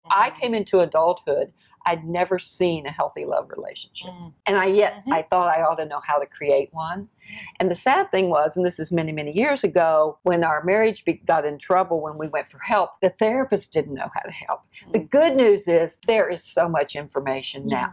I came into adulthood, I'd never seen a healthy love relationship. And I thought I ought to know how to create one. And the sad thing was, and this is many, many years ago, when our marriage got in trouble when we went for help, the therapist didn't know how to help. The good news is there is so much information now.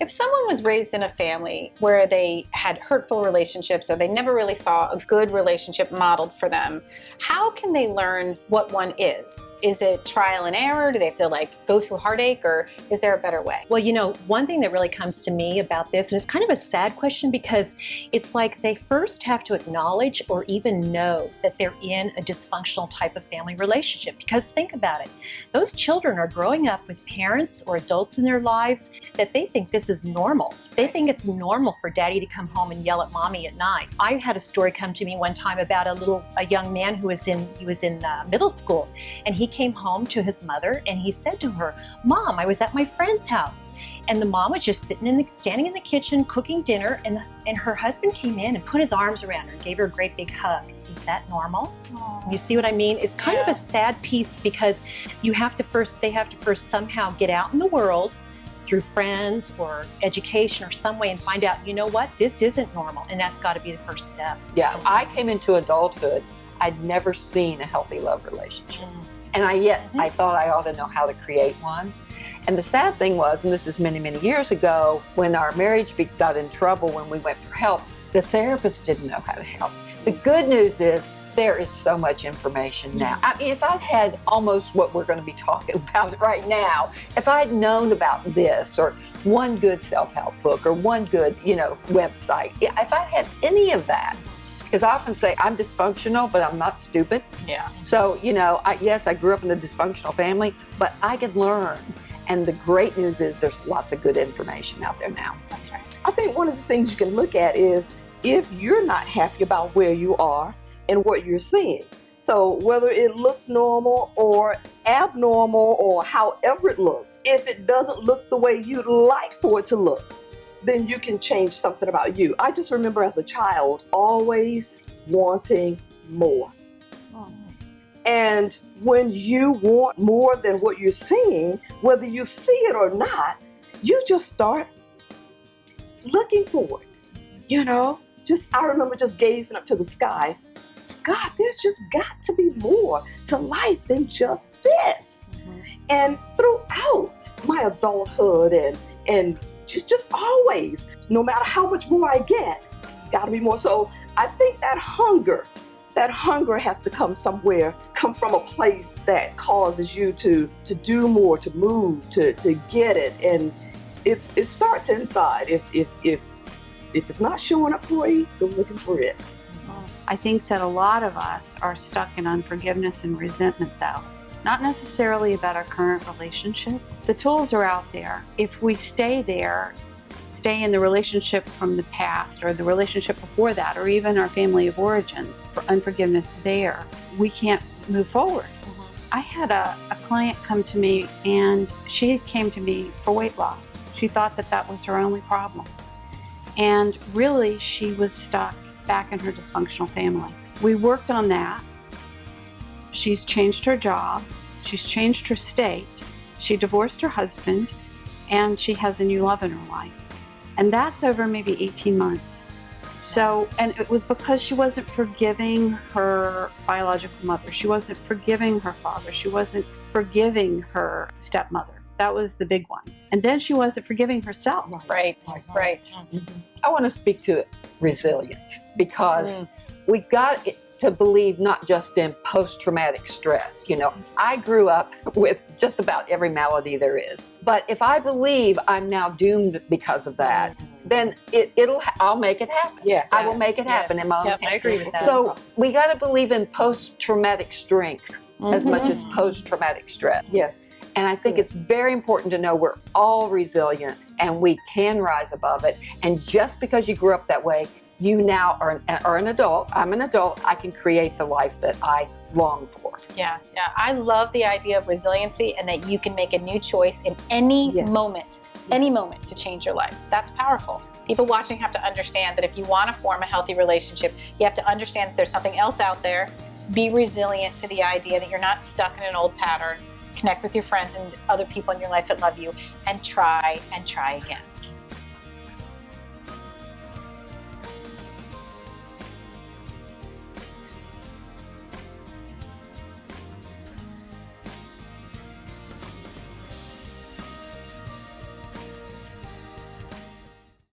If someone was raised in a family where they had hurtful relationships or they never really saw a good relationship modeled for them, how can they learn what one is? Is it trial and error? Do they have to go through heartache, or is there a better way? Well, one thing that really comes to me about this, and it's kind of a sad question because it's like they first have to acknowledge or even know that they're in a dysfunctional type of family relationship. Because think about it, those children are growing up with parents or adults in their lives that they think this is normal. They think it's normal for daddy to come home and yell at mommy at night. I had a story come to me one time about a young man who was in middle school, and he came home to his mother and he said to her, "Mom, I was at my friend's house," and the mom was just standing in the kitchen cooking dinner, and her husband came in and put his arms around her and gave her a great big hug. Is that normal? Aww. You see what I mean? It's kind of a sad piece because they have to first somehow get out in the world through friends or education or some way and find out, you know what, this isn't normal, and that's got to be the first step. Yeah, I came into adulthood, I'd never seen a healthy love relationship. And I thought I ought to know how to create one. And the sad thing was, and this is many, many years ago, when our marriage got in trouble when we went for help, the therapist didn't know how to help. The good news is there is so much information now. I mean, if I'd had almost what we're going to be talking about right now, if I'd known about this or one good self-help book or one good, website, if I'd had any of that, because I often say I'm dysfunctional, but I'm not stupid. Yeah. So, yes, I grew up in a dysfunctional family, but I could learn. And the great news is there's lots of good information out there now. That's right. I think one of the things you can look at is if you're not happy about where you are and what you're seeing. So whether it looks normal or abnormal or however it looks, if it doesn't look the way you'd like for it to look, then you can change something about you. I just remember as a child always wanting more. And when you want more than what you're seeing, whether you see it or not, you just start looking for it. I remember just gazing up to the sky. God, there's just got to be more to life than just this. And throughout my adulthood and just always, no matter how much more I get, got to be more. So I think that hunger has to come from a place that causes you to do more, to move, to get it. And it starts inside. If it's not showing up for you, go looking for it. I think that a lot of us are stuck in unforgiveness and resentment, though. Not necessarily about our current relationship. The tools are out there. If we stay in the relationship from the past or the relationship before that, or even our family of origin, for unforgiveness there, we can't move forward. I had a client come to me, and she came to me for weight loss. She thought that was her only problem. And really, she was stuck back in her dysfunctional family. We worked on that. She's changed her job. She's changed her state. She divorced her husband, and she has a new love in her life. And that's over maybe 18 months. So, and it was because she wasn't forgiving her biological mother. She wasn't forgiving her father. She wasn't forgiving her stepmother. That was the big one. And then she wasn't forgiving herself. Right. I want to speak to resilience because we got to believe not just in post-traumatic stress. I grew up with just about every malady there is. But if I believe I'm now doomed because of that, then I'll make it happen. Yeah. I will make it happen in my own. I agree with that. So we got to believe in post-traumatic strength as much as post-traumatic stress. Yes. And I think it's very important to know we're all resilient and we can rise above it. And just because you grew up that way, you now are an adult. I'm an adult. I can create the life that I long for. Yeah. I love the idea of resiliency and that you can make a new choice in any moment to change your life. That's powerful. People watching have to understand that if you want to form a healthy relationship, you have to understand that there's something else out there. Be resilient to the idea that you're not stuck in an old pattern. Connect with your friends and other people in your life that love you, and try again.